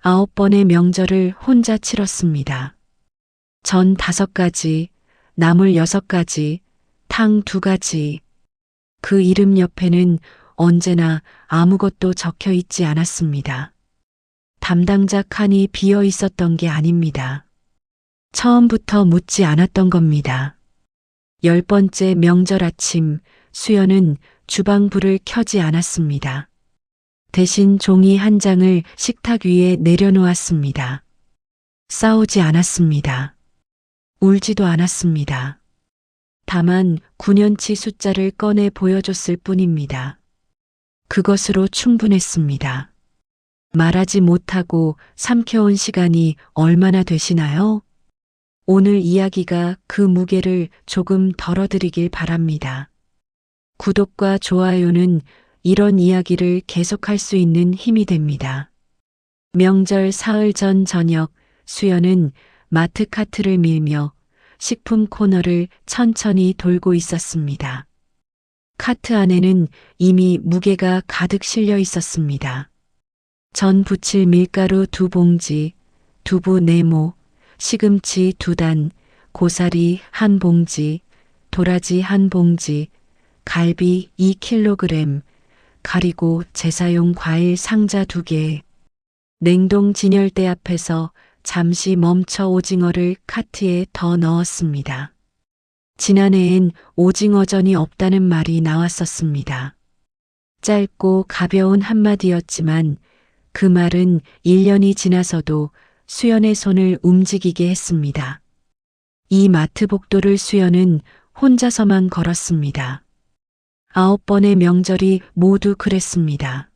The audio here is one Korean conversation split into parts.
9번의 명절을 혼자 치렀습니다. 전 5가지, 나물 6가지, 탕 2가지. 그 이름 옆에는 언제나 아무것도 적혀 있지 않았습니다. 담당자 칸이 비어 있었던 게 아닙니다. 처음부터 묻지 않았던 겁니다. 10번째 명절 아침, 수연은 주방 불을 켜지 않았습니다. 대신 종이 한 장을 식탁 위에 내려놓았습니다. 싸우지 않았습니다. 울지도 않았습니다. 다만 9년치 숫자를 꺼내 보여줬을 뿐입니다. 그것으로 충분했습니다. 말하지 못하고 삼켜온 시간이 얼마나 되시나요? 오늘 이야기가 그 무게를 조금 덜어드리길 바랍니다. 구독과 좋아요는 이런 이야기를 계속할 수 있는 힘이 됩니다. 명절 사흘 전 저녁, 수연은 마트 카트를 밀며 식품 코너를 천천히 돌고 있었습니다. 카트 안에는 이미 무게가 가득 실려 있었습니다. 전 부칠 밀가루 2봉지, 두부 4모, 시금치 2단, 고사리 1봉지, 도라지 1봉지, 갈비 2kg, 가리고 재사용 과일 상자 2개. 냉동 진열대 앞에서 잠시 멈춰 오징어를 카트에 더 넣었습니다. 지난해엔 오징어전이 없다는 말이 나왔었습니다. 짧고 가벼운 한마디였지만 그 말은 1년이 지나서도 수연의 손을 움직이게 했습니다. 이 마트 복도를 수연은 혼자서만 걸었습니다. 9번의 명절이 모두 그랬습니다.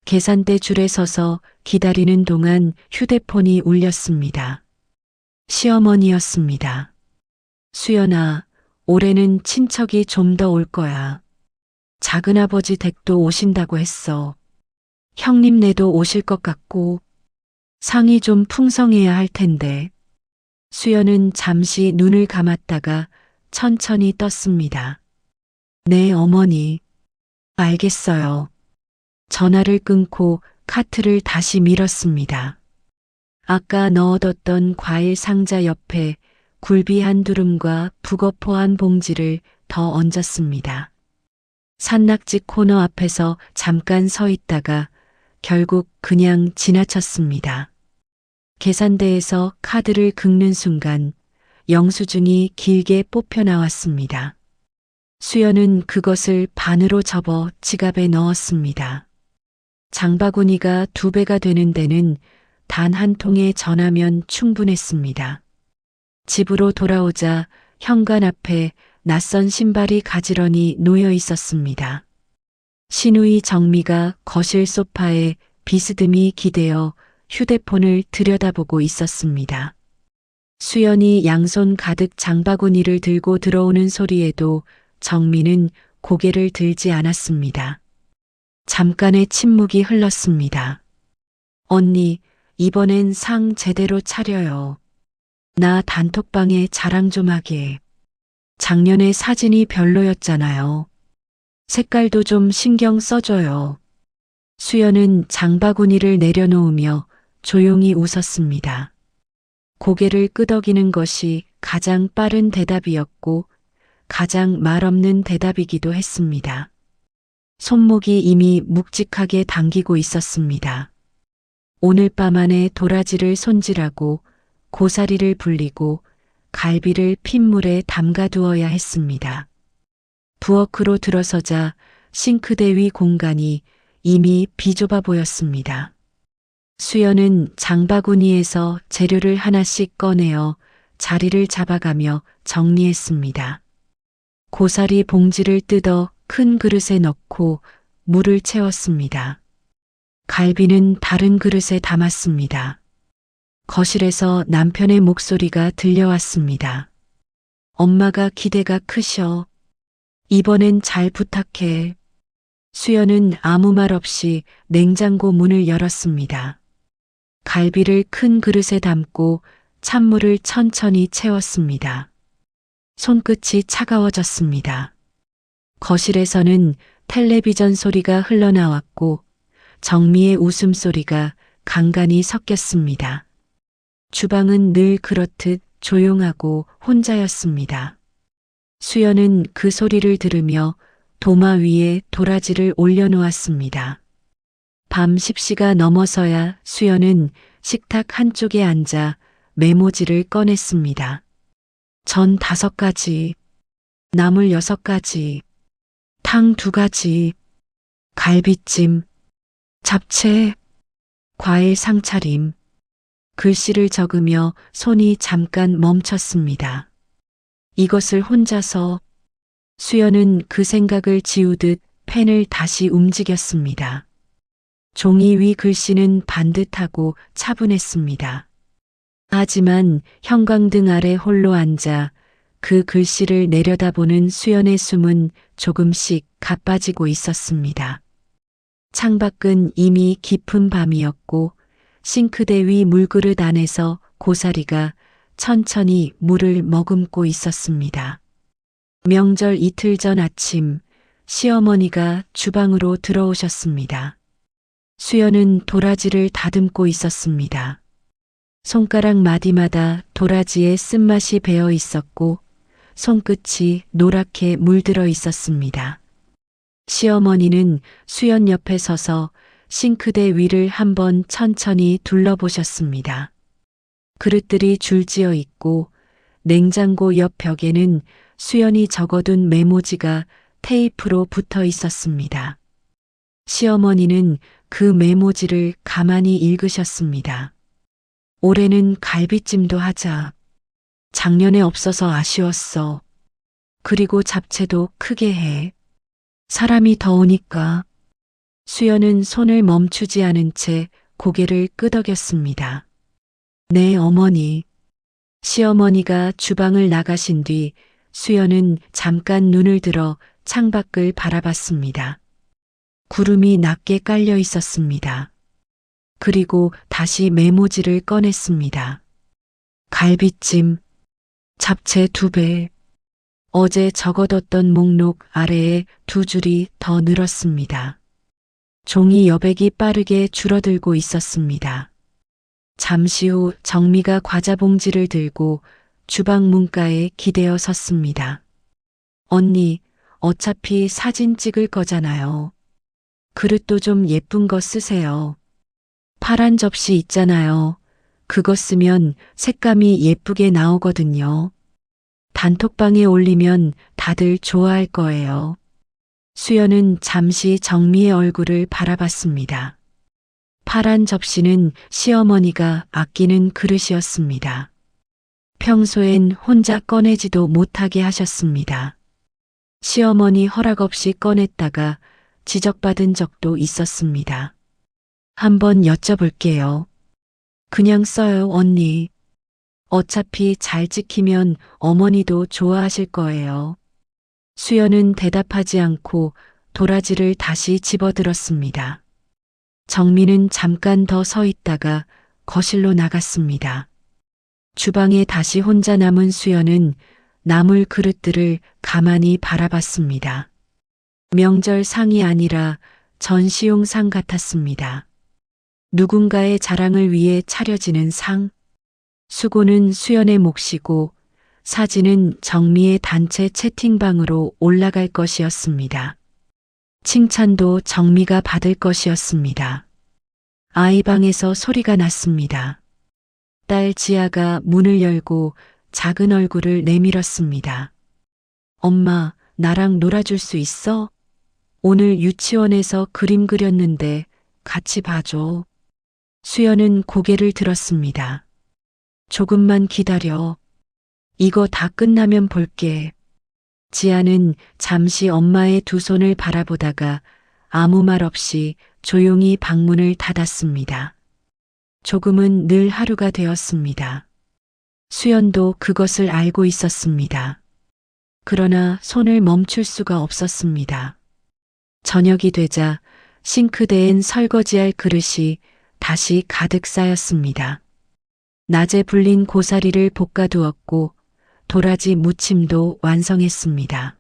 계산대 줄에 서서 기다리는 동안 휴대폰이 울렸습니다. 시어머니였습니다. 수연아, 올해는 친척이 좀 더 올 거야. 작은아버지 댁도 오신다고 했어. 형님네도 오실 것 같고 상이 좀 풍성해야 할 텐데. 수연은 잠시 눈을 감았다가 천천히 떴습니다. 네, 어머니. 알겠어요. 전화를 끊고 카트를 다시 밀었습니다. 아까 넣어뒀던 과일 상자 옆에 굴비 한 두름과 북어포 한 봉지를 더 얹었습니다. 산낙지 코너 앞에서 잠깐 서 있다가 결국 그냥 지나쳤습니다. 계산대에서 카드를 긁는 순간 영수증이 길게 뽑혀 나왔습니다. 수연은 그것을 반으로 접어 지갑에 넣었습니다. 장바구니가 2배가 되는 데는 단 한 통의 전화면 충분했습니다. 집으로 돌아오자 현관 앞에 낯선 신발이 가지런히 놓여 있었습니다. 시누이 정미가 거실 소파에 비스듬히 기대어 휴대폰을 들여다보고 있었습니다. 수연이 양손 가득 장바구니를 들고 들어오는 소리에도 정미는 고개를 들지 않았습니다. 잠깐의 침묵이 흘렀습니다. 언니, 이번엔 상 제대로 차려요. 나 단톡방에 자랑 좀 하게. 작년에 사진이 별로였잖아요. 색깔도 좀 신경 써줘요. 수연은 장바구니를 내려놓으며 조용히 웃었습니다. 고개를 끄덕이는 것이 가장 빠른 대답이었고 가장 말없는 대답이기도 했습니다. 손목이 이미 묵직하게 당기고 있었습니다. 오늘 밤 안에 도라지를 손질하고 고사리를 불리고 갈비를 핏물에 담가두어야 했습니다. 부엌으로 들어서자 싱크대 위 공간이 이미 비좁아 보였습니다. 수연은 장바구니에서 재료를 하나씩 꺼내어 자리를 잡아가며 정리했습니다. 고사리 봉지를 뜯어 큰 그릇에 넣고 물을 채웠습니다. 갈비는 다른 그릇에 담았습니다. 거실에서 남편의 목소리가 들려왔습니다. 엄마가 기대가 크셔. 이번엔 잘 부탁해. 수연은 아무 말 없이 냉장고 문을 열었습니다. 갈비를 큰 그릇에 담고 찬물을 천천히 채웠습니다. 손끝이 차가워졌습니다. 거실에서는 텔레비전 소리가 흘러나왔고 정미의 웃음소리가 간간이 섞였습니다. 주방은 늘 그렇듯 조용하고 혼자였습니다. 수연은 그 소리를 들으며 도마 위에 도라지를 올려놓았습니다. 밤 10시가 넘어서야 수연은 식탁 한쪽에 앉아 메모지를 꺼냈습니다. 전 5가지, 나물 6가지, 탕 2가지, 갈비찜, 잡채, 과일 상차림. 글씨를 적으며 손이 잠깐 멈췄습니다. 이것을 혼자서. 수연은 그 생각을 지우듯 펜을 다시 움직였습니다. 종이 위 글씨는 반듯하고 차분했습니다. 하지만 형광등 아래 홀로 앉아 그 글씨를 내려다보는 수연의 숨은 조금씩 가빠지고 있었습니다. 창밖은 이미 깊은 밤이었고 싱크대 위 물그릇 안에서 고사리가 천천히 물을 머금고 있었습니다. 명절 이틀 전 아침 시어머니가 주방으로 들어오셨습니다. 수연은 도라지를 다듬고 있었습니다. 손가락 마디마다 도라지의 쓴맛이 배어 있었고 손끝이 노랗게 물들어 있었습니다. 시어머니는 수연 옆에 서서 싱크대 위를 한번 천천히 둘러보셨습니다. 그릇들이 줄지어 있고 냉장고 옆 벽에는 수연이 적어둔 메모지가 테이프로 붙어 있었습니다. 시어머니는 그 메모지를 가만히 읽으셨습니다. 올해는 갈비찜도 하자. 작년에 없어서 아쉬웠어. 그리고 잡채도 크게 해. 사람이 더우니까. 수연은 손을 멈추지 않은 채 고개를 끄덕였습니다. 네, 어머니. 시어머니가 주방을 나가신 뒤 수연은 잠깐 눈을 들어 창밖을 바라봤습니다. 구름이 낮게 깔려 있었습니다. 그리고 다시 메모지를 꺼냈습니다. 갈비찜, 잡채 2배. 어제 적어뒀던 목록 아래에 2줄이 더 늘었습니다. 종이 여백이 빠르게 줄어들고 있었습니다. 잠시 후 정미가 과자 봉지를 들고 주방 문가에 기대어 섰습니다. 언니, 어차피 사진 찍을 거잖아요. 그릇도 좀 예쁜 거 쓰세요. 파란 접시 있잖아요. 그거 쓰면 색감이 예쁘게 나오거든요. 단톡방에 올리면 다들 좋아할 거예요. 수연은 잠시 정미의 얼굴을 바라봤습니다. 파란 접시는 시어머니가 아끼는 그릇이었습니다. 평소엔 혼자 꺼내지도 못하게 하셨습니다. 시어머니 허락 없이 꺼냈다가 지적받은 적도 있었습니다. 한번 여쭤볼게요. 그냥 써요, 언니. 어차피 잘 찍히면 어머니도 좋아하실 거예요. 수연은 대답하지 않고 도라지를 다시 집어들었습니다. 정미는 잠깐 더 서 있다가 거실로 나갔습니다. 주방에 다시 혼자 남은 수연은 나물 그릇들을 가만히 바라봤습니다. 명절 상이 아니라 전시용 상 같았습니다. 누군가의 자랑을 위해 차려지는 상. 수고는 수연의 몫이고 사진은 정미의 단체 채팅방으로 올라갈 것이었습니다. 칭찬도 정미가 받을 것이었습니다. 아이 방에서 소리가 났습니다. 딸 지아가 문을 열고 작은 얼굴을 내밀었습니다. 엄마, 나랑 놀아줄 수 있어? 오늘 유치원에서 그림 그렸는데 같이 봐줘. 수연은 고개를 들었습니다. 조금만 기다려. 이거 다 끝나면 볼게. 지아는 잠시 엄마의 2 손을 바라보다가 아무 말 없이 조용히 방문을 닫았습니다. 조금은 늘 하루가 되었습니다. 수연도 그것을 알고 있었습니다. 그러나 손을 멈출 수가 없었습니다. 저녁이 되자 싱크대엔 설거지할 그릇이 다시 가득 쌓였습니다. 낮에 불린 고사리를 볶아두었고 도라지 무침도 완성했습니다.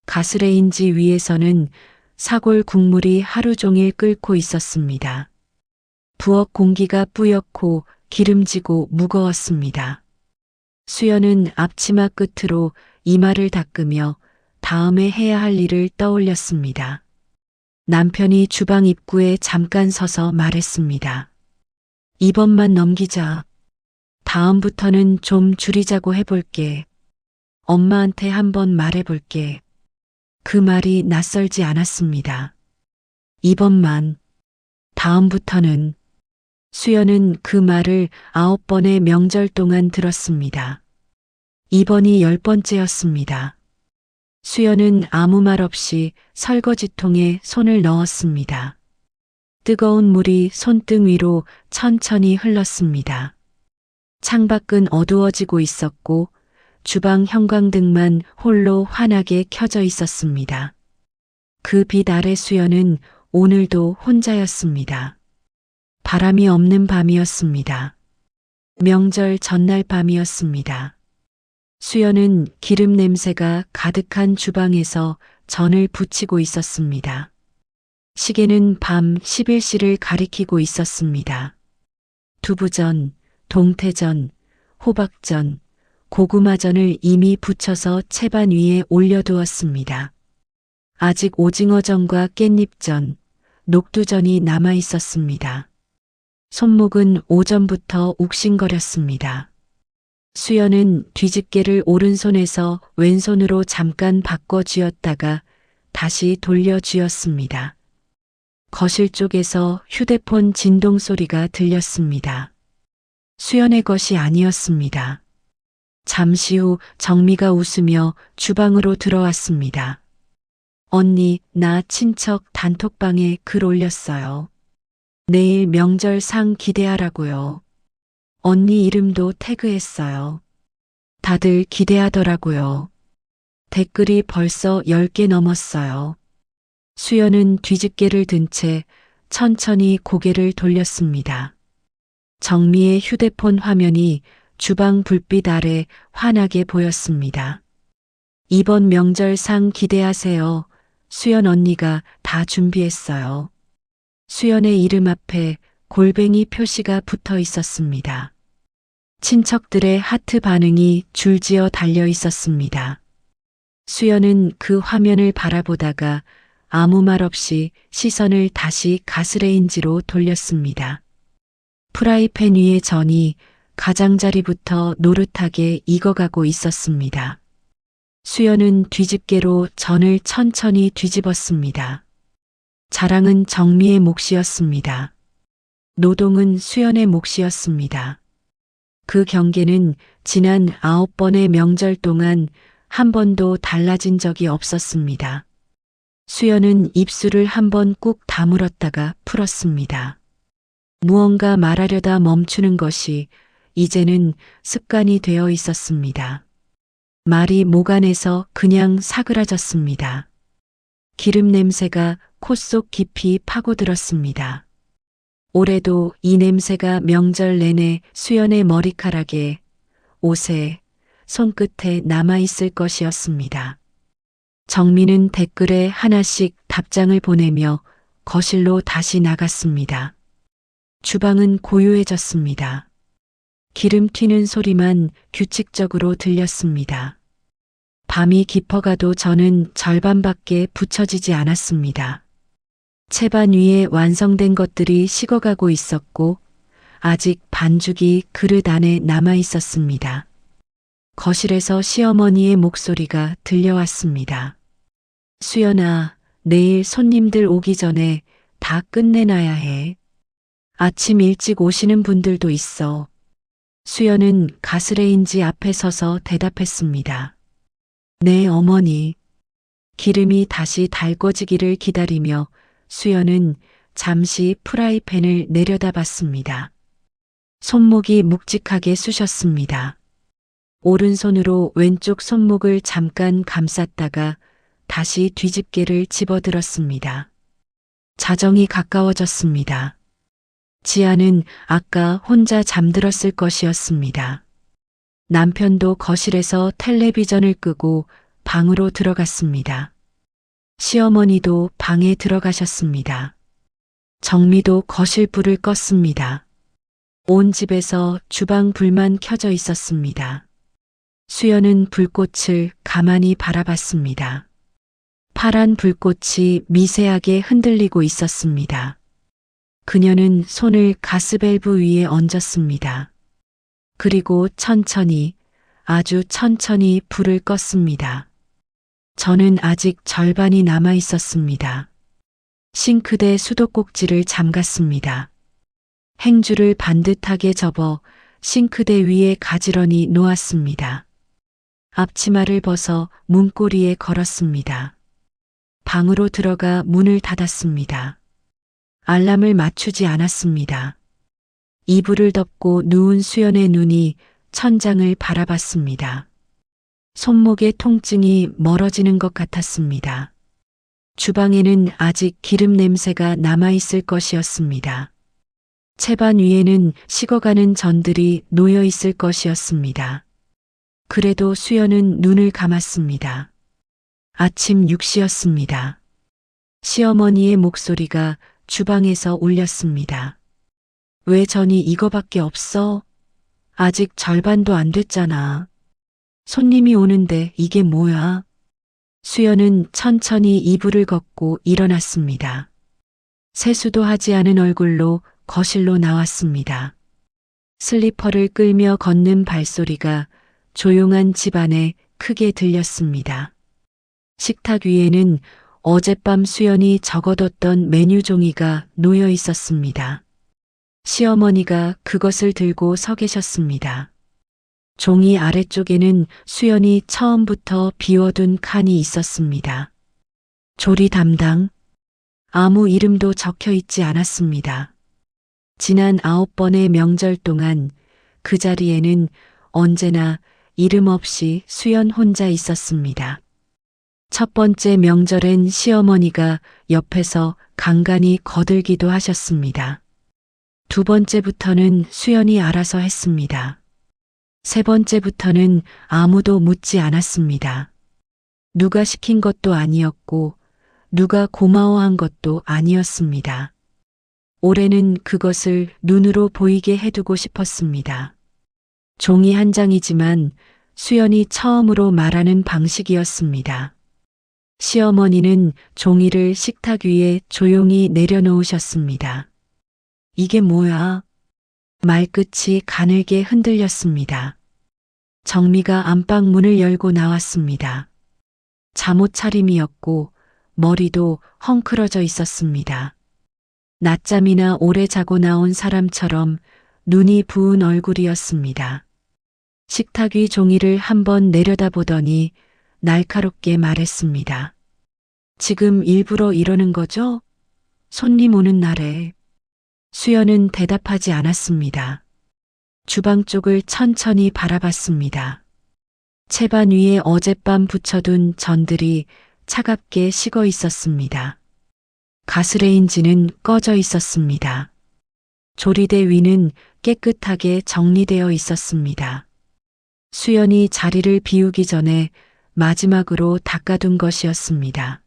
가스레인지 위에서는 사골 국물이 하루 종일 끓고 있었습니다. 부엌 공기가 뿌옇고 기름지고 무거웠습니다. 수연은 앞치마 끝으로 이마를 닦으며 다음에 해야 할 일을 떠올렸습니다. 남편이 주방 입구에 잠깐 서서 말했습니다. 이번만 넘기자. 다음부터는 좀 줄이자고 해볼게. 엄마한테 한번 말해볼게. 그 말이 낯설지 않았습니다. 이번만. 다음부터는. 수연은 그 말을 9번의 명절 동안 들었습니다. 이번이 10번째였습니다. 수연은 아무 말 없이 설거지통에 손을 넣었습니다. 뜨거운 물이 손등 위로 천천히 흘렀습니다. 창밖은 어두워지고 있었고 주방 형광등만 홀로 환하게 켜져 있었습니다. 그 빛 아래 수연은 오늘도 혼자였습니다. 바람이 없는 밤이었습니다. 명절 전날 밤이었습니다. 수연은 기름 냄새가 가득한 주방에서 전을 부치고 있었습니다. 시계는 밤 11시를 가리키고 있었습니다. 두부전, 동태전, 호박전, 고구마전을 이미 부쳐서 채반 위에 올려두었습니다. 아직 오징어전과 깻잎전, 녹두전이 남아 있었습니다. 손목은 오전부터 욱신거렸습니다. 수연은 뒤집개를 오른손에서 왼손으로 잠깐 바꿔 쥐었다가 다시 돌려 쥐었습니다. 거실 쪽에서 휴대폰 진동 소리가 들렸습니다. 수연의 것이 아니었습니다. 잠시 후 정미가 웃으며 주방으로 들어왔습니다. 언니, 나 친척 단톡방에 글 올렸어요. 내일 명절 상 기대하라고요. 언니 이름도 태그했어요. 다들 기대하더라고요. 댓글이 벌써 10개 넘었어요. 수연은 뒤집개를 든 채 천천히 고개를 돌렸습니다. 정미의 휴대폰 화면이 주방 불빛 아래 환하게 보였습니다. 이번 명절 상 기대하세요. 수연 언니가 다 준비했어요. 수연의 이름 앞에 골뱅이 표시가 붙어 있었습니다. 친척들의 하트 반응이 줄지어 달려 있었습니다. 수연은 그 화면을 바라보다가 아무 말 없이 시선을 다시 가스레인지로 돌렸습니다. 프라이팬 위에 전이 가장자리부터 노릇하게 익어가고 있었습니다. 수연은 뒤집개로 전을 천천히 뒤집었습니다. 자랑은 정미의 몫이었습니다. 노동은 수연의 몫이었습니다. 그 경계는 지난 9번의 명절 동안 한 번도 달라진 적이 없었습니다. 수연은 입술을 한번 꾹 다물었다가 풀었습니다. 무언가 말하려다 멈추는 것이 이제는 습관이 되어 있었습니다. 말이 목 안에서 그냥 사그라졌습니다. 기름 냄새가 코 속 깊이 파고들었습니다. 올해도 이 냄새가 명절 내내 수연의 머리카락에, 옷에, 손끝에 남아있을 것이었습니다. 정미는 댓글에 하나씩 답장을 보내며 거실로 다시 나갔습니다. 주방은 고요해졌습니다. 기름 튀는 소리만 규칙적으로 들렸습니다. 밤이 깊어가도 저는 절반밖에 붙여지지 않았습니다. 채반 위에 완성된 것들이 식어가고 있었고 아직 반죽이 그릇 안에 남아 있었습니다. 거실에서 시어머니의 목소리가 들려왔습니다. 수연아, 내일 손님들 오기 전에 다 끝내놔야 해. 아침 일찍 오시는 분들도 있어. 수연은 가스레인지 앞에 서서 대답했습니다. 네, 어머니. 기름이 다시 달궈지기를 기다리며 수연은 잠시 프라이팬을 내려다봤습니다. 손목이 묵직하게 쑤셨습니다. 오른손으로 왼쪽 손목을 잠깐 감쌌다가 다시 뒤집개를 집어들었습니다. 자정이 가까워졌습니다. 지아는 아까 혼자 잠들었을 것이었습니다. 남편도 거실에서 텔레비전을 끄고 방으로 들어갔습니다. 시어머니도 방에 들어가셨습니다. 정미도 거실 불을 껐습니다. 온 집에서 주방 불만 켜져 있었습니다. 수연은 불꽃을 가만히 바라봤습니다. 파란 불꽃이 미세하게 흔들리고 있었습니다. 그녀는 손을 가스밸브 위에 얹었습니다. 그리고 천천히, 아주 천천히 불을 껐습니다. 저는 아직 절반이 남아 있었습니다. 싱크대 수도꼭지를 잠갔습니다. 행주를 반듯하게 접어 싱크대 위에 가지런히 놓았습니다. 앞치마를 벗어 문고리에 걸었습니다. 방으로 들어가 문을 닫았습니다. 알람을 맞추지 않았습니다. 이불을 덮고 누운 수연의 눈이 천장을 바라봤습니다. 손목의 통증이 멀어지는 것 같았습니다. 주방에는 아직 기름 냄새가 남아있을 것이었습니다. 채반 위에는 식어가는 전들이 놓여 있을 것이었습니다. 그래도 수연은 눈을 감았습니다. 아침 6시였습니다. 시어머니의 목소리가 주방에서 울렸습니다. 왜 전이 이거밖에 없어? 아직 절반도 안 됐잖아. 손님이 오는데 이게 뭐야? 수연은 천천히 이불을 걷고 일어났습니다. 세수도 하지 않은 얼굴로 거실로 나왔습니다. 슬리퍼를 끌며 걷는 발소리가 조용한 집안에 크게 들렸습니다. 식탁 위에는 어젯밤 수연이 적어뒀던 메뉴 종이가 놓여 있었습니다. 시어머니가 그것을 들고 서 계셨습니다. 종이 아래쪽에는 수연이 처음부터 비워둔 칸이 있었습니다. 조리 담당. 아무 이름도 적혀 있지 않았습니다. 지난 9번의 명절 동안 그 자리에는 언제나 이름 없이 수연 혼자 있었습니다. 첫 번째 명절엔 시어머니가 옆에서 간간히 거들기도 하셨습니다. 두 번째부터는 수연이 알아서 했습니다. 세 번째부터는 아무도 묻지 않았습니다. 누가 시킨 것도 아니었고 누가 고마워한 것도 아니었습니다. 올해는 그것을 눈으로 보이게 해두고 싶었습니다. 종이 한 장이지만 수연이 처음으로 말하는 방식이었습니다. 시어머니는 종이를 식탁 위에 조용히 내려놓으셨습니다. 이게 뭐야? 말끝이 가늘게 흔들렸습니다. 정미가 안방 문을 열고 나왔습니다. 잠옷 차림이었고 머리도 헝클어져 있었습니다. 낮잠이나 오래 자고 나온 사람처럼 눈이 부은 얼굴이었습니다. 식탁 위 종이를 한번 내려다보더니 날카롭게 말했습니다. 지금 일부러 이러는 거죠? 손님 오는 날에. 수연은 대답하지 않았습니다. 주방 쪽을 천천히 바라봤습니다. 채반 위에 어젯밤 붙여둔 전들이 차갑게 식어 있었습니다. 가스레인지는 꺼져 있었습니다. 조리대 위는 깨끗하게 정리되어 있었습니다. 수연이 자리를 비우기 전에 마지막으로 닦아둔 것이었습니다.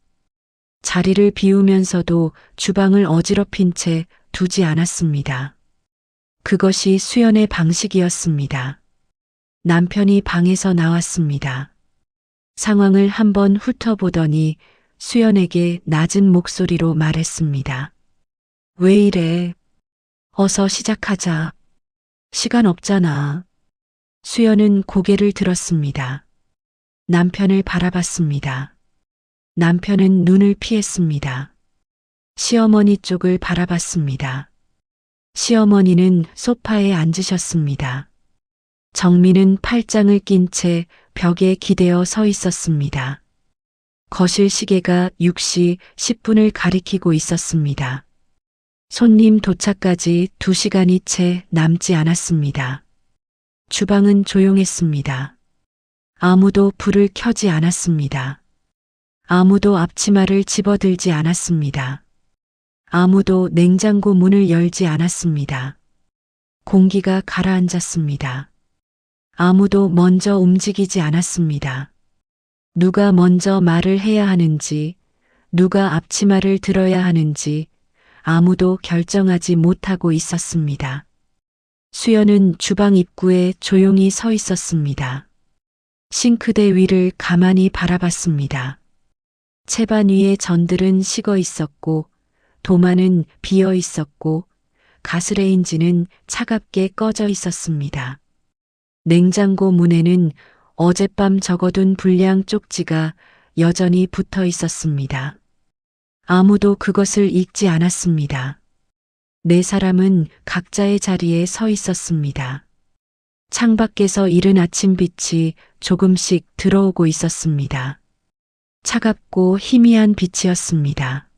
자리를 비우면서도 주방을 어지럽힌 채 두지 않았습니다. 그것이 수연의 방식이었습니다. 남편이 방에서 나왔습니다. 상황을 한번 훑어보더니 수연에게 낮은 목소리로 말했습니다. 왜 이래? 어서 시작하자. 시간 없잖아. 수연은 고개를 들었습니다. 남편을 바라봤습니다. 남편은 눈을 피했습니다. 시어머니 쪽을 바라봤습니다. 시어머니는 소파에 앉으셨습니다. 정미는 팔짱을 낀 채 벽에 기대어 서 있었습니다. 거실 시계가 6시 10분을 가리키고 있었습니다. 손님 도착까지 2시간이 채 남지 않았습니다. 주방은 조용했습니다. 아무도 불을 켜지 않았습니다. 아무도 앞치마를 집어들지 않았습니다. 아무도 냉장고 문을 열지 않았습니다. 공기가 가라앉았습니다. 아무도 먼저 움직이지 않았습니다. 누가 먼저 말을 해야 하는지, 누가 앞치마를 들어야 하는지 아무도 결정하지 못하고 있었습니다. 수연은 주방 입구에 조용히 서 있었습니다. 싱크대 위를 가만히 바라봤습니다. 채반 위에 전들은 식어 있었고 도마는 비어 있었고 가스레인지는 차갑게 꺼져 있었습니다. 냉장고 문에는 어젯밤 적어둔 분량 쪽지가 여전히 붙어 있었습니다. 아무도 그것을 읽지 않았습니다. 네 사람은 각자의 자리에 서 있었습니다. 창밖에서 이른 아침빛이 조금씩 들어오고 있었습니다. 차갑고 희미한 빛이었습니다.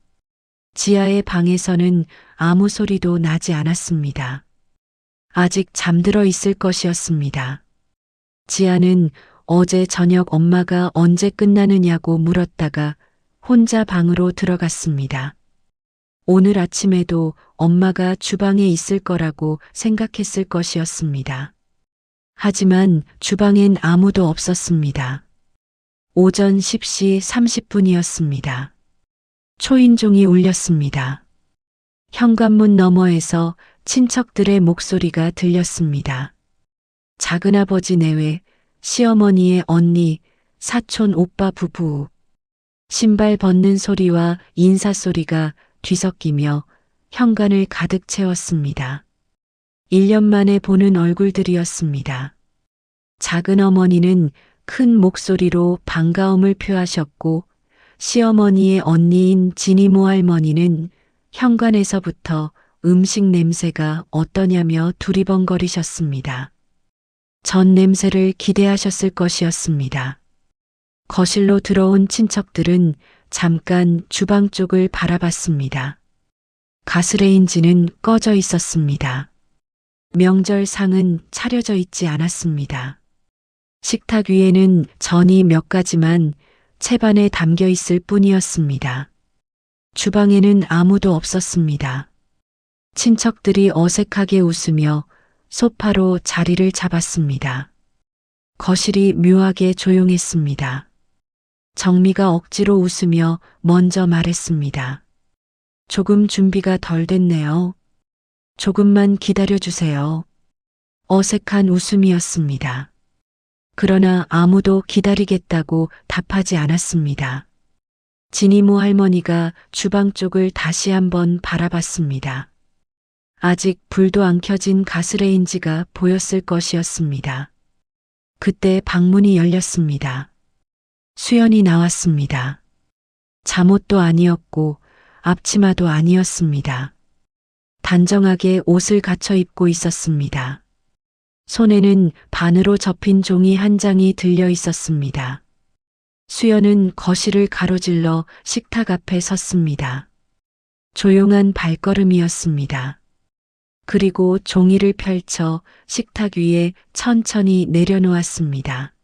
지하의 방에서는 아무 소리도 나지 않았습니다. 아직 잠들어 있을 것이었습니다. 지아는 어제 저녁 엄마가 언제 끝나느냐고 물었다가 혼자 방으로 들어갔습니다. 오늘 아침에도 엄마가 주방에 있을 거라고 생각했을 것이었습니다. 하지만 주방엔 아무도 없었습니다. 오전 10시 30분이었습니다. 초인종이 울렸습니다. 현관문 너머에서 친척들의 목소리가 들렸습니다. 작은아버지 내외, 시어머니의 언니, 사촌 오빠 부부. 신발 벗는 소리와 인사 소리가 뒤섞이며 현관을 가득 채웠습니다. 1년 만에 보는 얼굴들이었습니다. 작은 어머니는 큰 목소리로 반가움을 표하셨고 시어머니의 언니인 진이모 할머니는 현관에서부터 음식 냄새가 어떠냐며 두리번거리셨습니다. 전 냄새를 기대하셨을 것이었습니다. 거실로 들어온 친척들은 잠깐 주방 쪽을 바라봤습니다. 가스레인지는 꺼져 있었습니다. 명절상은 차려져 있지 않았습니다. 식탁 위에는 전이 몇 가지만 채반에 담겨 있을 뿐이었습니다. 주방에는 아무도 없었습니다. 친척들이 어색하게 웃으며 소파로 자리를 잡았습니다. 거실이 묘하게 조용했습니다. 정미가 억지로 웃으며 먼저 말했습니다. 조금 준비가 덜 됐네요. 조금만 기다려주세요. 어색한 웃음이었습니다. 그러나 아무도 기다리겠다고 답하지 않았습니다. 진이모 할머니가 주방 쪽을 다시 한번 바라봤습니다. 아직 불도 안 켜진 가스레인지가 보였을 것이었습니다. 그때 방문이 열렸습니다. 수연이 나왔습니다. 잠옷도 아니었고 앞치마도 아니었습니다. 단정하게 옷을 갖춰 입고 있었습니다. 손에는 반으로 접힌 종이 한 장이 들려 있었습니다. 수연은 거실을 가로질러 식탁 앞에 섰습니다. 조용한 발걸음이었습니다. 그리고 종이를 펼쳐 식탁 위에 천천히 내려놓았습니다.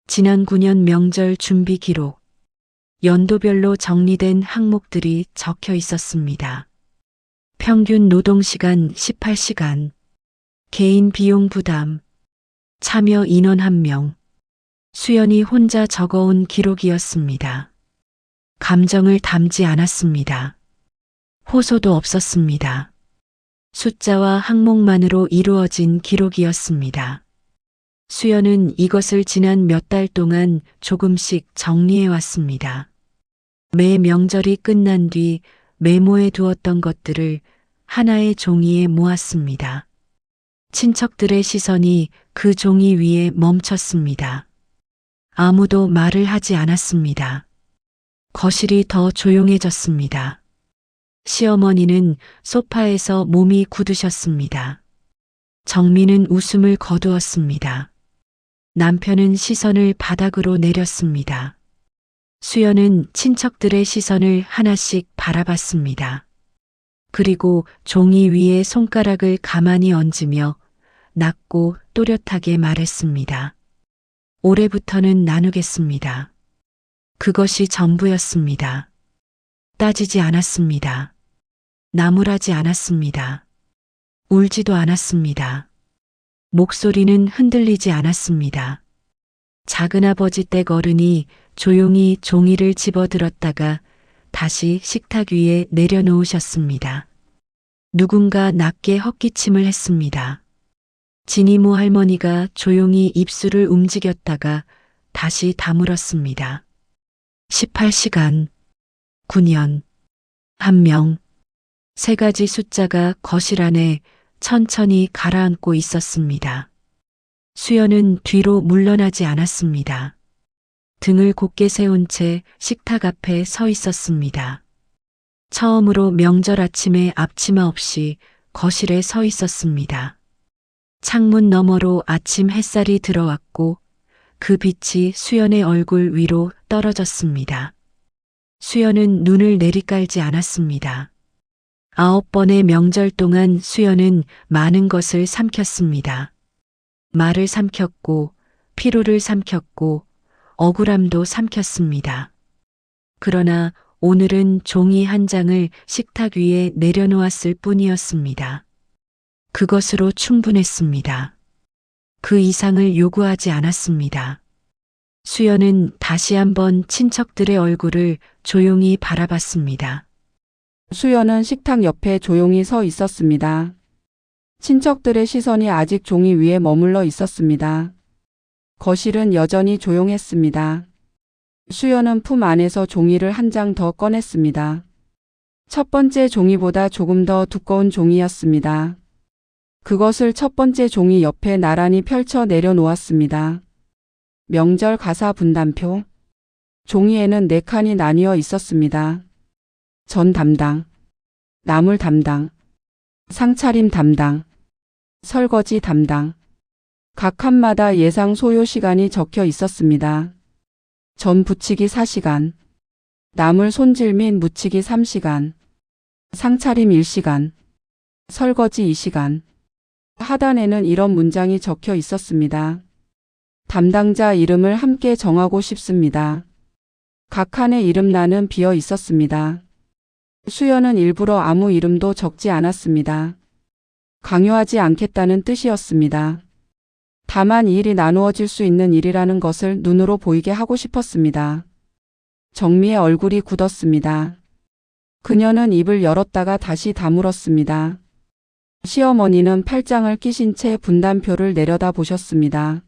지난 9년 명절 준비 기록, 연도별로 정리된 항목들이 적혀 있었습니다. 평균 노동시간 18시간, 개인 비용 부담, 참여 인원 1명. 수연이 혼자 적어온 기록이었습니다. 감정을 담지 않았습니다. 호소도 없었습니다. 숫자와 항목만으로 이루어진 기록이었습니다. 수연은 이것을 지난 몇 달 동안 조금씩 정리해 왔습니다. 매 명절이 끝난 뒤 메모해 두었던 것들을 하나의 종이에 모았습니다. 친척들의 시선이 그 종이 위에 멈췄습니다. 아무도 말을 하지 않았습니다. 거실이 더 조용해졌습니다. 시어머니는 소파에서 몸이 굳으셨습니다. 정미는 웃음을 거두었습니다. 남편은 시선을 바닥으로 내렸습니다. 수연은 친척들의 시선을 하나씩 바라봤습니다. 그리고 종이 위에 손가락을 가만히 얹으며 낮고 또렷하게 말했습니다. 올해부터는 나누겠습니다. 그것이 전부였습니다. 따지지 않았습니다. 나무라지 않았습니다. 울지도 않았습니다. 목소리는 흔들리지 않았습니다. 작은아버지 댁 어른이 조용히 종이를 집어들었다가 다시 식탁 위에 내려놓으셨습니다. 누군가 낮게 헛기침을 했습니다. 진이모 할머니가 조용히 입술을 움직였다가 다시 다물었습니다. 18시간, 9년, 1명, 3가지 숫자가 거실 안에 천천히 가라앉고 있었습니다. 수연은 뒤로 물러나지 않았습니다. 등을 곧게 세운 채 식탁 앞에 서 있었습니다. 처음으로 명절 아침에 앞치마 없이 거실에 서 있었습니다. 창문 너머로 아침 햇살이 들어왔고 그 빛이 수연의 얼굴 위로 떨어졌습니다. 수연은 눈을 내리깔지 않았습니다. 9번의 명절 동안 수연은 많은 것을 삼켰습니다. 말을 삼켰고, 피로를 삼켰고, 억울함도 삼켰습니다. 그러나 오늘은 종이 한 장을 식탁 위에 내려놓았을 뿐이었습니다. 그것으로 충분했습니다. 그 이상을 요구하지 않았습니다. 수연은 다시 한번 친척들의 얼굴을 조용히 바라봤습니다. 수연은 식탁 옆에 조용히 서 있었습니다. 친척들의 시선이 아직 종이 위에 머물러 있었습니다. 거실은 여전히 조용했습니다. 수연은 품 안에서 종이를 한 장 더 꺼냈습니다. 첫 번째 종이보다 조금 더 두꺼운 종이였습니다. 그것을 첫 번째 종이 옆에 나란히 펼쳐 내려놓았습니다. 명절 가사 분담표. 종이에는 4칸이 나뉘어 있었습니다. 전 담당, 나물 담당, 상차림 담당, 설거지 담당. 각 칸마다 예상 소요 시간이 적혀 있었습니다. 전 부치기 4시간, 나물 손질 및 무치기 3시간, 상차림 1시간, 설거지 2시간. 하단에는 이런 문장이 적혀 있었습니다. 담당자 이름을 함께 정하고 싶습니다. 각 칸의 이름란은 비어 있었습니다. 수연은 일부러 아무 이름도 적지 않았습니다. 강요하지 않겠다는 뜻이었습니다. 다만 이 일이 나누어질 수 있는 일이라는 것을 눈으로 보이게 하고 싶었습니다. 정미의 얼굴이 굳었습니다. 그녀는 입을 열었다가 다시 다물었습니다. 시어머니는 팔짱을 끼신 채 분담표를 내려다 보셨습니다.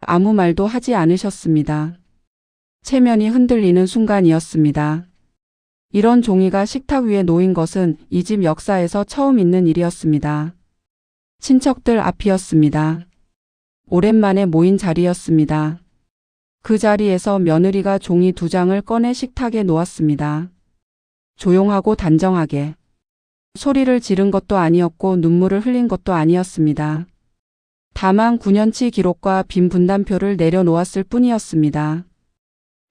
아무 말도 하지 않으셨습니다. 체면이 흔들리는 순간이었습니다. 이런 종이가 식탁 위에 놓인 것은 이 집 역사에서 처음 있는 일이었습니다. 친척들 앞이었습니다. 오랜만에 모인 자리였습니다. 그 자리에서 며느리가 종이 2장을 꺼내 식탁에 놓았습니다. 조용하고 단정하게. 소리를 지른 것도 아니었고 눈물을 흘린 것도 아니었습니다. 다만 9년치 기록과 빈 분담표를 내려놓았을 뿐이었습니다.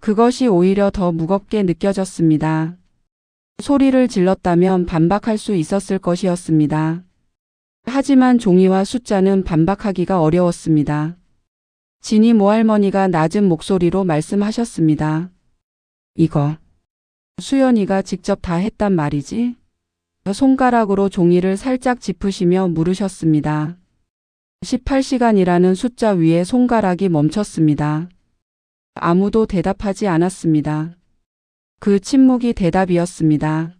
그것이 오히려 더 무겁게 느껴졌습니다. 소리를 질렀다면 반박할 수 있었을 것이었습니다. 하지만 종이와 숫자는 반박하기가 어려웠습니다. 진이 모할머니가 낮은 목소리로 말씀하셨습니다. 이거 수연이가 직접 다 했단 말이지? 손가락으로 종이를 살짝 짚으시며 물으셨습니다. 18시간이라는 숫자 위에 손가락이 멈췄습니다. 아무도 대답하지 않았습니다. 그 침묵이 대답이었습니다.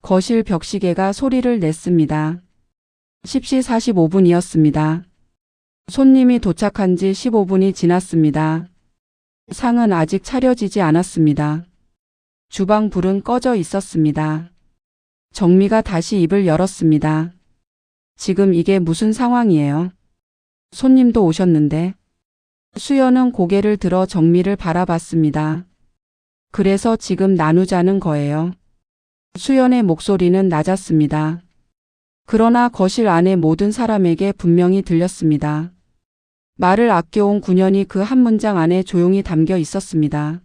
거실 벽시계가 소리를 냈습니다. 10시 45분이었습니다. 손님이 도착한 지 15분이 지났습니다. 상은 아직 차려지지 않았습니다. 주방 불은 꺼져 있었습니다. 정미가 다시 입을 열었습니다. 지금 이게 무슨 상황이에요? 손님도 오셨는데. 수연은 고개를 들어 정미를 바라봤습니다. 그래서 지금 나누자는 거예요. 수연의 목소리는 낮았습니다. 그러나 거실 안의 모든 사람에게 분명히 들렸습니다. 말을 아껴온 9년이 그 한 문장 안에 조용히 담겨 있었습니다.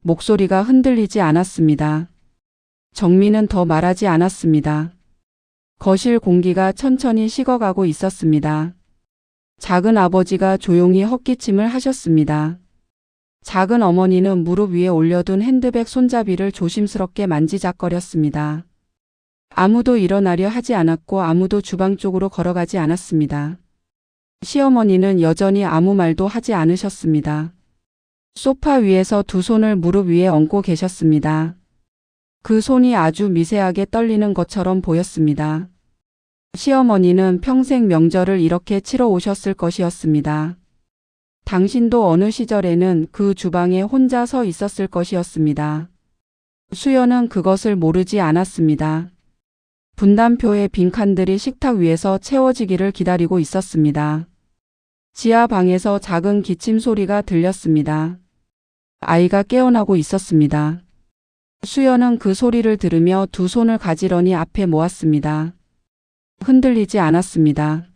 목소리가 흔들리지 않았습니다. 정미는 더 말하지 않았습니다. 거실 공기가 천천히 식어가고 있었습니다. 작은 아버지가 조용히 헛기침을 하셨습니다. 작은 어머니는 무릎 위에 올려둔 핸드백 손잡이를 조심스럽게 만지작거렸습니다. 아무도 일어나려 하지 않았고 아무도 주방 쪽으로 걸어가지 않았습니다. 시어머니는 여전히 아무 말도 하지 않으셨습니다. 소파 위에서 2손을 무릎 위에 얹고 계셨습니다. 그 손이 아주 미세하게 떨리는 것처럼 보였습니다. 시어머니는 평생 명절을 이렇게 치러 오셨을 것이었습니다. 당신도 어느 시절에는 그 주방에 혼자 서 있었을 것이었습니다. 수연은 그것을 모르지 않았습니다. 분담표의 빈칸들이 식탁 위에서 채워지기를 기다리고 있었습니다. 지하 방에서 작은 기침 소리가 들렸습니다. 아이가 깨어나고 있었습니다. 수연은 그 소리를 들으며 두 손을 가지런히 앞에 모았습니다. 흔들리지 않았습니다.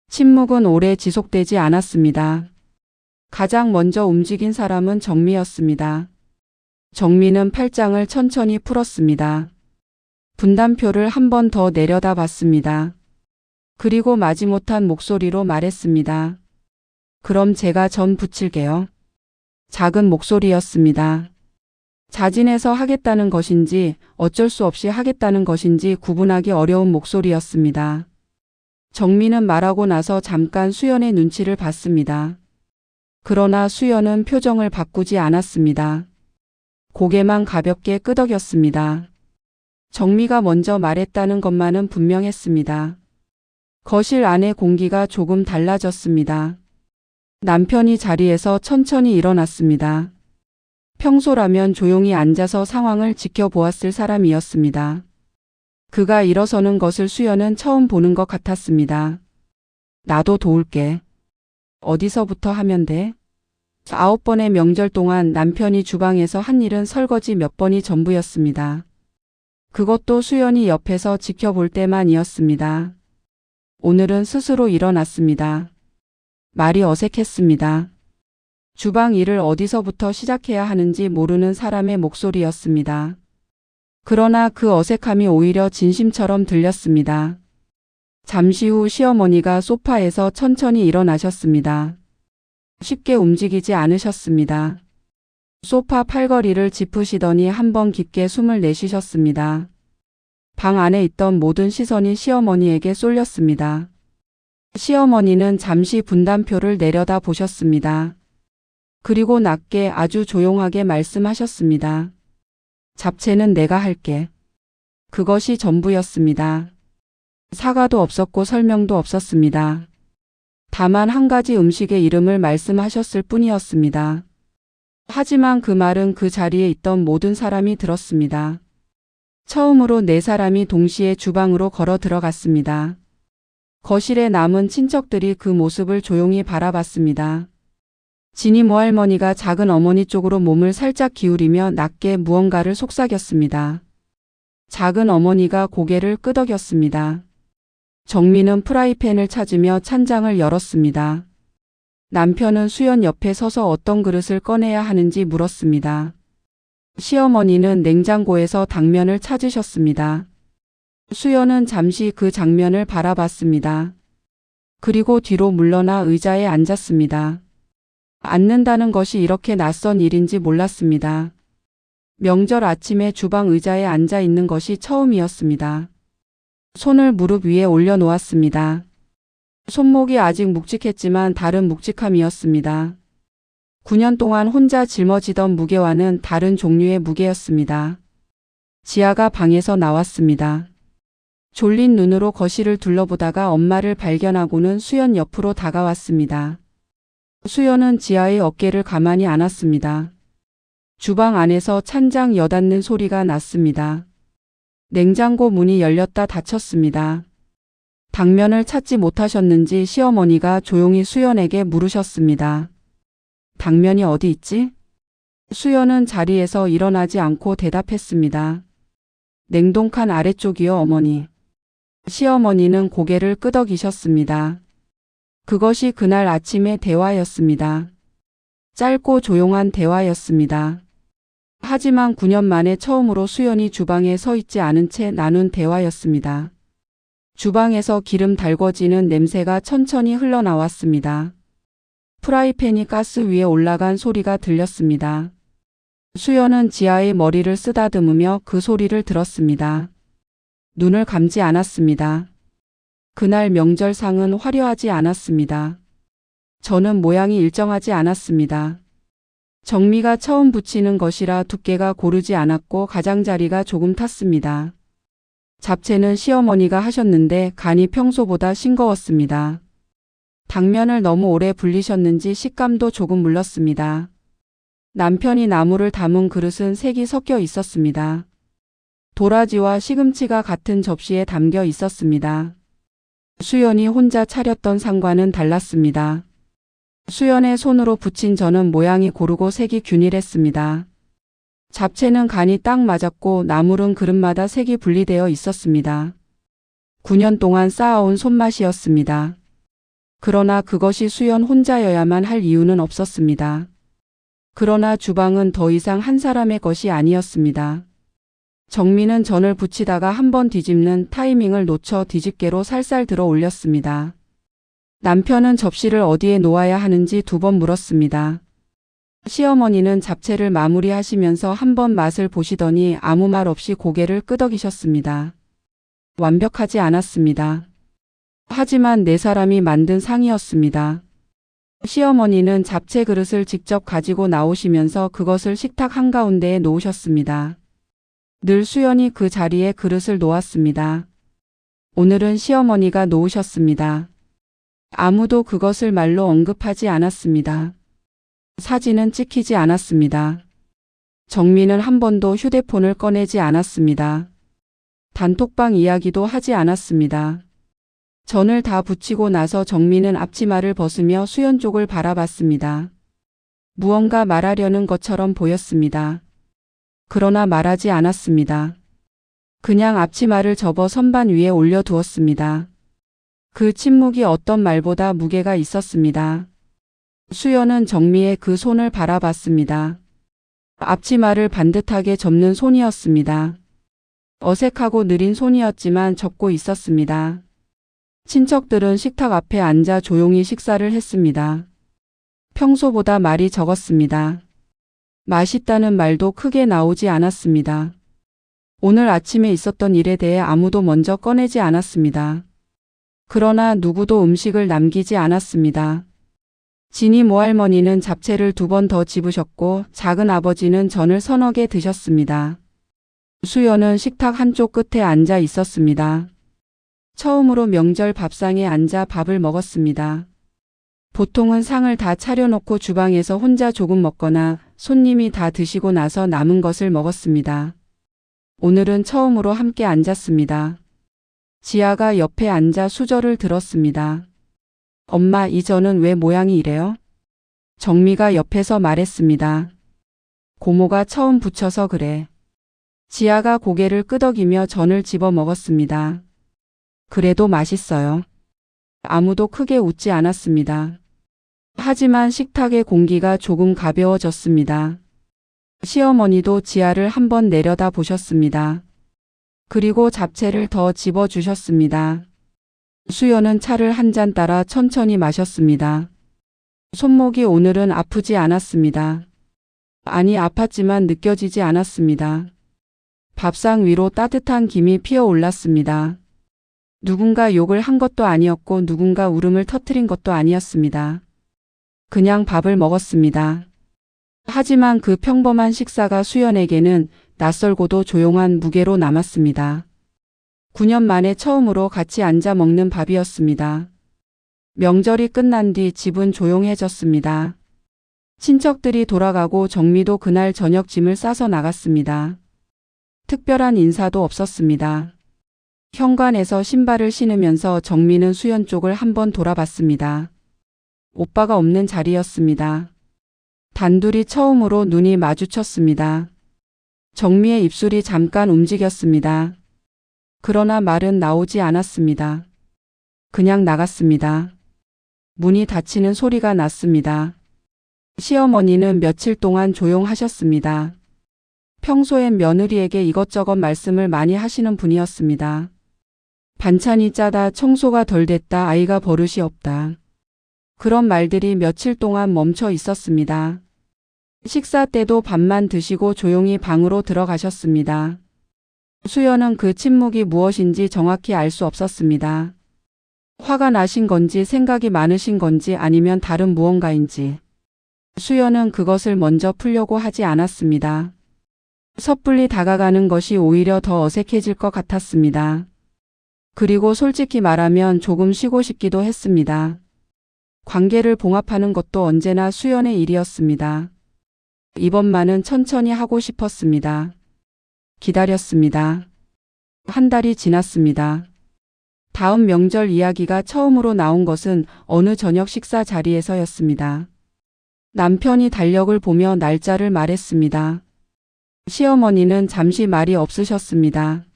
침묵은 오래 지속되지 않았습니다. 가장 먼저 움직인 사람은 정미였습니다. 정미는 팔짱을 천천히 풀었습니다. 분담표를 한 번 더 내려다봤습니다. 그리고 마지못한 목소리로 말했습니다. 그럼 제가 전 붙일게요. 작은 목소리였습니다. 자진해서 하겠다는 것인지 어쩔 수 없이 하겠다는 것인지 구분하기 어려운 목소리였습니다. 정미는 말하고 나서 잠깐 수연의 눈치를 봤습니다. 그러나 수연은 표정을 바꾸지 않았습니다. 고개만 가볍게 끄덕였습니다. 정미가 먼저 말했다는 것만은 분명했습니다. 거실 안의 공기가 조금 달라졌습니다. 남편이 자리에서 천천히 일어났습니다. 평소라면 조용히 앉아서 상황을 지켜보았을 사람이었습니다. 그가 일어서는 것을 수연은 처음 보는 것 같았습니다. 나도 도울게. 어디서부터 하면 돼? 9번의 명절 동안 남편이 주방에서 한 일은 설거지 몇 번이 전부였습니다. 그것도 수연이 옆에서 지켜볼 때만이었습니다. 오늘은 스스로 일어났습니다. 말이 어색했습니다. 주방 일을 어디서부터 시작해야 하는지 모르는 사람의 목소리였습니다. 그러나 그 어색함이 오히려 진심처럼 들렸습니다. 잠시 후 시어머니가 소파에서 천천히 일어나셨습니다. 쉽게 움직이지 않으셨습니다. 소파 팔걸이를 짚으시더니 한번 깊게 숨을 내쉬셨습니다. 방 안에 있던 모든 시선이 시어머니에게 쏠렸습니다. 시어머니는 잠시 분담표를 내려다 보셨습니다. 그리고 낮게 아주 조용하게 말씀하셨습니다. 잡채는 내가 할게. 그것이 전부였습니다. 사과도 없었고 설명도 없었습니다. 다만 한 가지 음식의 이름을 말씀하셨을 뿐이었습니다. 하지만 그 말은 그 자리에 있던 모든 사람이 들었습니다. 처음으로 4사람이 동시에 주방으로 걸어 들어갔습니다. 거실에 남은 친척들이 그 모습을 조용히 바라봤습니다. 진이 모할머니가 작은 어머니 쪽으로 몸을 살짝 기울이며 낮게 무언가를 속삭였습니다. 작은 어머니가 고개를 끄덕였습니다. 정미는 프라이팬을 찾으며 찬장을 열었습니다. 남편은 수연 옆에 서서 어떤 그릇을 꺼내야 하는지 물었습니다. 시어머니는 냉장고에서 당면을 찾으셨습니다. 수연은 잠시 그 장면을 바라봤습니다. 그리고 뒤로 물러나 의자에 앉았습니다. 앉는다는 것이 이렇게 낯선 일인지 몰랐습니다. 명절 아침에 주방 의자에 앉아 있는 것이 처음이었습니다. 손을 무릎 위에 올려놓았습니다. 손목이 아직 묵직했지만 다른 묵직함이었습니다. 9년 동안 혼자 짊어지던 무게와는 다른 종류의 무게였습니다. 지아가 방에서 나왔습니다. 졸린 눈으로 거실을 둘러보다가 엄마를 발견하고는 수연 옆으로 다가왔습니다. 수연은 지아의 어깨를 가만히 안았습니다. 주방 안에서 찬장 여닫는 소리가 났습니다. 냉장고 문이 열렸다 닫혔습니다. 당면을 찾지 못하셨는지 시어머니가 조용히 수연에게 물으셨습니다. 당면이 어디 있지? 수연은 자리에서 일어나지 않고 대답했습니다. 냉동칸 아래쪽이요, 어머니. 시어머니는 고개를 끄덕이셨습니다. 그것이 그날 아침의 대화였습니다. 짧고 조용한 대화였습니다. 하지만 9년 만에 처음으로 수연이 주방에 서 있지 않은 채 나눈 대화였습니다. 주방에서 기름 달궈지는 냄새가 천천히 흘러나왔습니다. 프라이팬이 가스 위에 올라간 소리가 들렸습니다. 수연은 지아의 머리를 쓰다듬으며 그 소리를 들었습니다. 눈을 감지 않았습니다. 그날 명절상은 화려하지 않았습니다. 저는 모양이 일정하지 않았습니다. 정미가 처음 부치는 것이라 두께가 고르지 않았고 가장자리가 조금 탔습니다. 잡채는 시어머니가 하셨는데 간이 평소보다 싱거웠습니다. 당면을 너무 오래 불리셨는지 식감도 조금 물렀습니다. 남편이 나물을 담은 그릇은 색이 섞여 있었습니다. 도라지와 시금치가 같은 접시에 담겨 있었습니다. 수연이 혼자 차렸던 상과는 달랐습니다. 수연의 손으로 부친 전은 모양이 고르고 색이 균일했습니다. 잡채는 간이 딱 맞았고 나물은 그릇마다 색이 분리되어 있었습니다. 9년 동안 쌓아온 손맛이었습니다. 그러나 그것이 수연 혼자여야만 할 이유는 없었습니다. 그러나 주방은 더 이상 한 사람의 것이 아니었습니다. 정미는 전을 부치다가 한번 뒤집는 타이밍을 놓쳐 뒤집개로 살살 들어 올렸습니다. 남편은 접시를 어디에 놓아야 하는지 2번 물었습니다. 시어머니는 잡채를 마무리하시면서 한번 맛을 보시더니 아무 말 없이 고개를 끄덕이셨습니다. 완벽하지 않았습니다. 하지만 4사람이 만든 상이었습니다. 시어머니는 잡채 그릇을 직접 가지고 나오시면서 그것을 식탁 한가운데에 놓으셨습니다. 늘 수연이 그 자리에 그릇을 놓았습니다. 오늘은 시어머니가 놓으셨습니다. 아무도 그것을 말로 언급하지 않았습니다. 사진은 찍히지 않았습니다. 정미는 한 번도 휴대폰을 꺼내지 않았습니다. 단톡방 이야기도 하지 않았습니다. 전을 다 부치고 나서 정미는 앞치마를 벗으며 수연 쪽을 바라봤습니다. 무언가 말하려는 것처럼 보였습니다. 그러나 말하지 않았습니다. 그냥 앞치마를 접어 선반 위에 올려두었습니다. 그 침묵이 어떤 말보다 무게가 있었습니다. 수연은 정미의 그 손을 바라봤습니다. 앞치마를 반듯하게 접는 손이었습니다. 어색하고 느린 손이었지만 접고 있었습니다. 친척들은 식탁 앞에 앉아 조용히 식사를 했습니다. 평소보다 말이 적었습니다. 맛있다는 말도 크게 나오지 않았습니다. 오늘 아침에 있었던 일에 대해 아무도 먼저 꺼내지 않았습니다. 그러나 누구도 음식을 남기지 않았습니다. 진이 모할머니는 잡채를 2번 더 집으셨고 작은 아버지는 전을 서너 개 드셨습니다. 수연은 식탁 한쪽 끝에 앉아 있었습니다. 처음으로 명절 밥상에 앉아 밥을 먹었습니다. 보통은 상을 다 차려놓고 주방에서 혼자 조금 먹거나 손님이 다 드시고 나서 남은 것을 먹었습니다. 오늘은 처음으로 함께 앉았습니다. 지아가 옆에 앉아 수저를 들었습니다. 엄마, 이 전은 왜 모양이 이래요? 정미가 옆에서 말했습니다. 고모가 처음 부쳐서 그래. 지아가 고개를 끄덕이며 전을 집어 먹었습니다. 그래도 맛있어요. 아무도 크게 웃지 않았습니다. 하지만 식탁의 공기가 조금 가벼워졌습니다. 시어머니도 지아를 한번 내려다 보셨습니다. 그리고 잡채를 더 집어주셨습니다. 수연은 차를 한 잔 따라 천천히 마셨습니다. 손목이 오늘은 아프지 않았습니다. 아니, 아팠지만 느껴지지 않았습니다. 밥상 위로 따뜻한 김이 피어올랐습니다. 누군가 욕을 한 것도 아니었고 누군가 울음을 터뜨린 것도 아니었습니다. 그냥 밥을 먹었습니다. 하지만 그 평범한 식사가 수연에게는 낯설고도 조용한 무게로 남았습니다. 9년 만에 처음으로 같이 앉아 먹는 밥이었습니다. 명절이 끝난 뒤 집은 조용해졌습니다. 친척들이 돌아가고 정미도 그날 저녁 짐을 싸서 나갔습니다. 특별한 인사도 없었습니다. 현관에서 신발을 신으면서 정미는 수연 쪽을 한번 돌아봤습니다. 오빠가 없는 자리였습니다. 단둘이 처음으로 눈이 마주쳤습니다. 정미의 입술이 잠깐 움직였습니다. 그러나 말은 나오지 않았습니다. 그냥 나갔습니다. 문이 닫히는 소리가 났습니다. 시어머니는 며칠 동안 조용하셨습니다. 평소엔 며느리에게 이것저것 말씀을 많이 하시는 분이었습니다. 반찬이 짜다, 청소가 덜 됐다, 아이가 버릇이 없다. 그런 말들이 며칠 동안 멈춰 있었습니다. 식사 때도 밥만 드시고 조용히 방으로 들어가셨습니다. 수연은 그 침묵이 무엇인지 정확히 알 수 없었습니다. 화가 나신 건지 생각이 많으신 건지 아니면 다른 무언가인지. 수연은 그것을 먼저 풀려고 하지 않았습니다. 섣불리 다가가는 것이 오히려 더 어색해질 것 같았습니다. 그리고 솔직히 말하면 조금 쉬고 싶기도 했습니다. 관계를 봉합하는 것도 언제나 수연의 일이었습니다. 이번만은 천천히 하고 싶었습니다. 기다렸습니다. 한 달이 지났습니다. 다음 명절 이야기가 처음으로 나온 것은 어느 저녁 식사 자리에서였습니다. 남편이 달력을 보며 날짜를 말했습니다. 시어머니는 잠시 말이 없으셨습니다.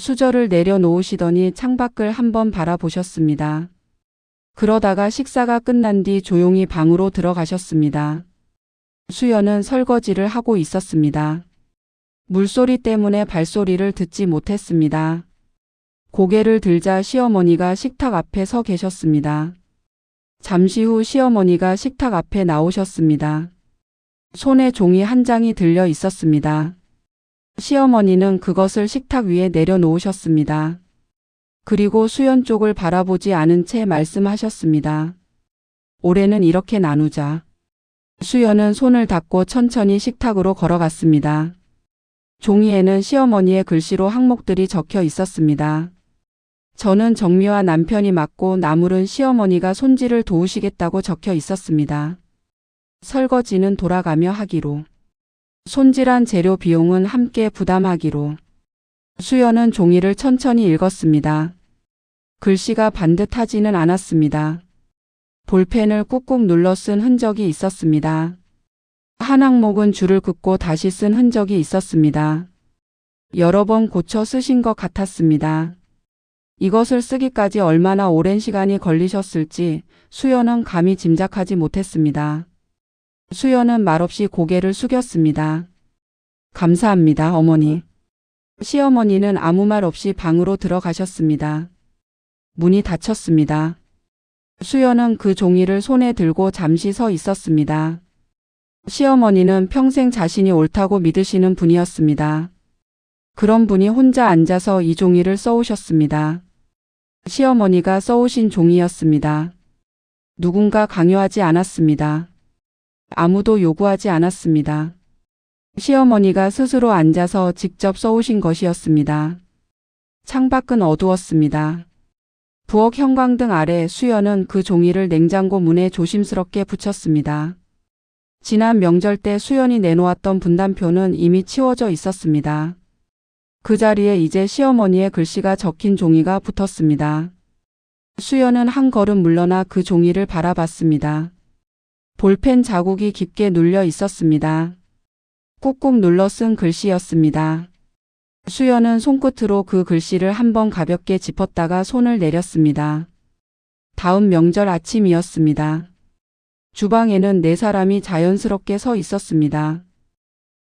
수저를 내려놓으시더니 창밖을 한번 바라보셨습니다. 그러다가 식사가 끝난 뒤 조용히 방으로 들어가셨습니다. 수연은 설거지를 하고 있었습니다. 물소리 때문에 발소리를 듣지 못했습니다. 고개를 들자 시어머니가 식탁 앞에 서 계셨습니다. 잠시 후 시어머니가 식탁 앞에 나오셨습니다. 손에 종이 한 장이 들려 있었습니다. 시어머니는 그것을 식탁 위에 내려놓으셨습니다. 그리고 수연 쪽을 바라보지 않은 채 말씀하셨습니다. 올해는 이렇게 나누자. 수연은 손을 닫고 천천히 식탁으로 걸어갔습니다. 종이에는 시어머니의 글씨로 항목들이 적혀 있었습니다. 저는 정미와 남편이 맡고 나물은 시어머니가 손질을 도우시겠다고 적혀 있었습니다. 설거지는 돌아가며 하기로. 손질한 재료 비용은 함께 부담하기로. 수연은 종이를 천천히 읽었습니다. 글씨가 반듯하지는 않았습니다. 볼펜을 꾹꾹 눌러 쓴 흔적이 있었습니다. 한 항목은 줄을 긋고 다시 쓴 흔적이 있었습니다. 여러 번 고쳐 쓰신 것 같았습니다. 이것을 쓰기까지 얼마나 오랜 시간이 걸리셨을지 수연은 감히 짐작하지 못했습니다. 수연은 말없이 고개를 숙였습니다. 감사합니다, 어머니. 시어머니는 아무 말 없이 방으로 들어가셨습니다. 문이 닫혔습니다. 수연은 그 종이를 손에 들고 잠시 서 있었습니다. 시어머니는 평생 자신이 옳다고 믿으시는 분이었습니다. 그런 분이 혼자 앉아서 이 종이를 써오셨습니다. 시어머니가 써오신 종이였습니다. 누군가 강요하지 않았습니다. 아무도 요구하지 않았습니다. 시어머니가 스스로 앉아서 직접 써오신 것이었습니다. 창밖은 어두웠습니다. 부엌 형광등 아래 수연은 그 종이를 냉장고 문에 조심스럽게 붙였습니다. 지난 명절 때 수연이 내놓았던 분단표는 이미 치워져 있었습니다. 그 자리에 이제 시어머니의 글씨가 적힌 종이가 붙었습니다. 수연은 한 걸음 물러나 그 종이를 바라봤습니다. 볼펜 자국이 깊게 눌려 있었습니다. 꾹꾹 눌러 쓴 글씨였습니다. 수연은 손끝으로 그 글씨를 한번 가볍게 짚었다가 손을 내렸습니다. 다음 명절 아침이었습니다. 주방에는 네 사람이 자연스럽게 서 있었습니다.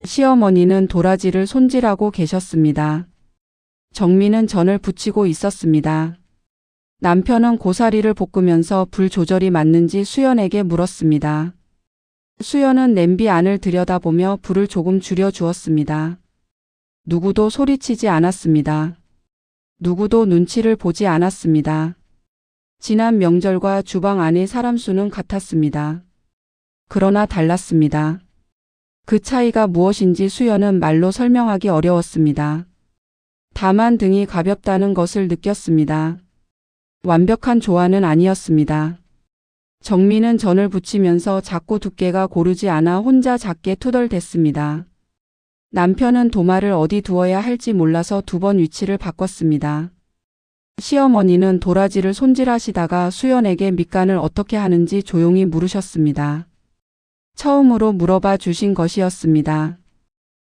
시어머니는 도라지를 손질하고 계셨습니다. 정미는 전을 부치고 있었습니다. 남편은 고사리를 볶으면서 불 조절이 맞는지 수연에게 물었습니다. 수연은 냄비 안을 들여다보며 불을 조금 줄여 주었습니다. 누구도 소리치지 않았습니다. 누구도 눈치를 보지 않았습니다. 지난 명절과 주방 안의 사람 수는 같았습니다. 그러나 달랐습니다. 그 차이가 무엇인지 수연은 말로 설명하기 어려웠습니다. 다만 등이 가볍다는 것을 느꼈습니다. 완벽한 조화는 아니었습니다. 정미는 전을 부치면서 자꾸 두께가 고르지 않아 혼자 작게 투덜댔습니다. 남편은 도마를 어디 두어야 할지 몰라서 두 번 위치를 바꿨습니다. 시어머니는 도라지를 손질하시다가 수연에게 밑간을 어떻게 하는지 조용히 물으셨습니다. 처음으로 물어봐 주신 것이었습니다.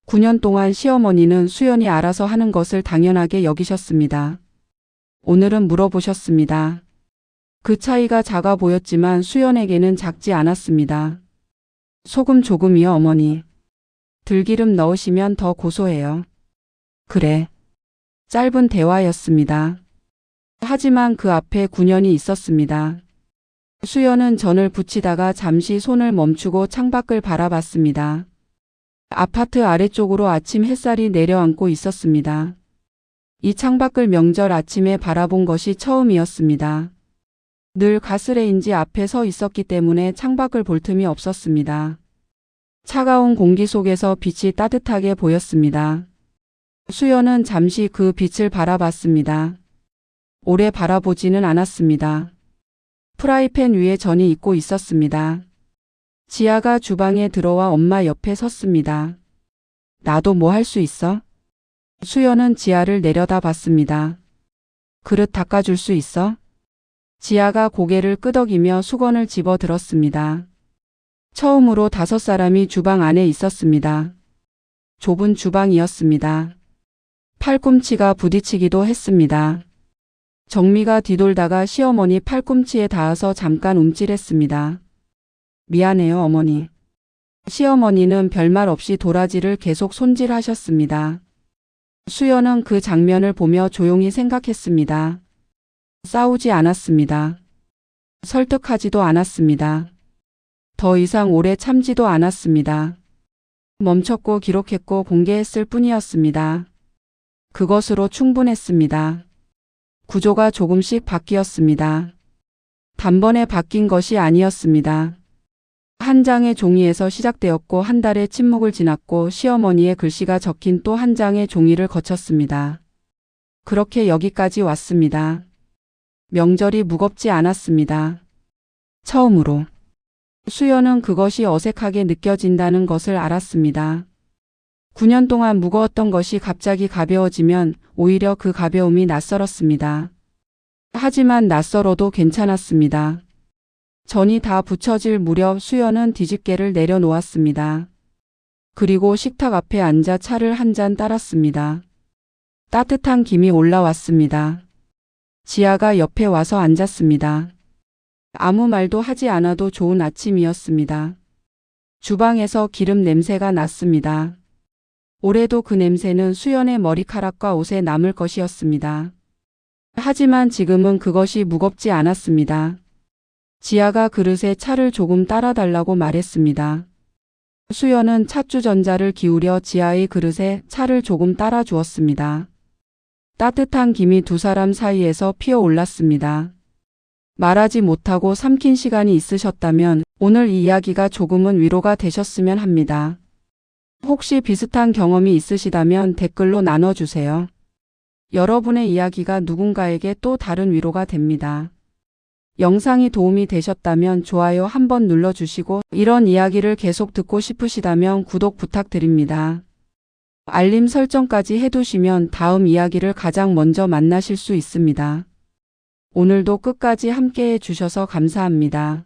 9년 동안 시어머니는 수연이 알아서 하는 것을 당연하게 여기셨습니다. 오늘은 물어보셨습니다. 그 차이가 작아 보였지만 수연에게는 작지 않았습니다. 소금 조금이요, 어머니. 들기름 넣으시면 더 고소해요. 그래. 짧은 대화였습니다. 하지만 그 앞에 9년이 있었습니다. 수연은 전을 부치다가 잠시 손을 멈추고 창밖을 바라봤습니다. 아파트 아래쪽으로 아침 햇살이 내려앉고 있었습니다. 이 창밖을 명절 아침에 바라본 것이 처음이었습니다. 늘 가스레인지 앞에 서 있었기 때문에 창밖을 볼 틈이 없었습니다. 차가운 공기 속에서 빛이 따뜻하게 보였습니다. 수연은 잠시 그 빛을 바라봤습니다. 오래 바라보지는 않았습니다. 프라이팬 위에 전이 익고 있었습니다. 지아가 주방에 들어와 엄마 옆에 섰습니다. 나도 뭐 할 수 있어? 수연은 지아를 내려다봤습니다. 그릇 닦아줄 수 있어? 지아가 고개를 끄덕이며 수건을 집어 들었습니다. 처음으로 5사람이 주방 안에 있었습니다. 좁은 주방이었습니다. 팔꿈치가 부딪히기도 했습니다. 정미가 뒤돌다가 시어머니 팔꿈치에 닿아서 잠깐 움찔했습니다. 미안해요, 어머니. 시어머니는 별말 없이 도라지를 계속 손질하셨습니다. 수연은 그 장면을 보며 조용히 생각했습니다. 싸우지 않았습니다. 설득하지도 않았습니다. 더 이상 오래 참지도 않았습니다. 멈췄고 기록했고 공개했을 뿐이었습니다. 그것으로 충분했습니다. 구조가 조금씩 바뀌었습니다. 단번에 바뀐 것이 아니었습니다. 한 장의 종이에서 시작되었고 한 달의 침묵을 지났고 시어머니의 글씨가 적힌 또 한 장의 종이를 거쳤습니다. 그렇게 여기까지 왔습니다. 명절이 무겁지 않았습니다. 처음으로. 수연은 그것이 어색하게 느껴진다는 것을 알았습니다. 9년 동안 무거웠던 것이 갑자기 가벼워지면 오히려 그 가벼움이 낯설었습니다. 하지만 낯설어도 괜찮았습니다. 전이 다 붙여질 무렵 수연은 뒤집개를 내려놓았습니다. 그리고 식탁 앞에 앉아 차를 한 잔 따랐습니다. 따뜻한 김이 올라왔습니다. 지아가 옆에 와서 앉았습니다. 아무 말도 하지 않아도 좋은 아침이었습니다. 주방에서 기름 냄새가 났습니다. 올해도 그 냄새는 수연의 머리카락과 옷에 남을 것이었습니다. 하지만 지금은 그것이 무겁지 않았습니다. 지아가 그릇에 차를 조금 따라달라고 말했습니다. 수연은 찻주전자를 기울여 지아의 그릇에 차를 조금 따라 주었습니다. 따뜻한 김이 두 사람 사이에서 피어올랐습니다. 말하지 못하고 삼킨 시간이 있으셨다면 오늘 이 이야기가 조금은 위로가 되셨으면 합니다. 혹시 비슷한 경험이 있으시다면 댓글로 나눠주세요. 여러분의 이야기가 누군가에게 또 다른 위로가 됩니다. 영상이 도움이 되셨다면 좋아요 한번 눌러주시고 이런 이야기를 계속 듣고 싶으시다면 구독 부탁드립니다. 알림 설정까지 해두시면 다음 이야기를 가장 먼저 만나실 수 있습니다. 오늘도 끝까지 함께 해주셔서 감사합니다.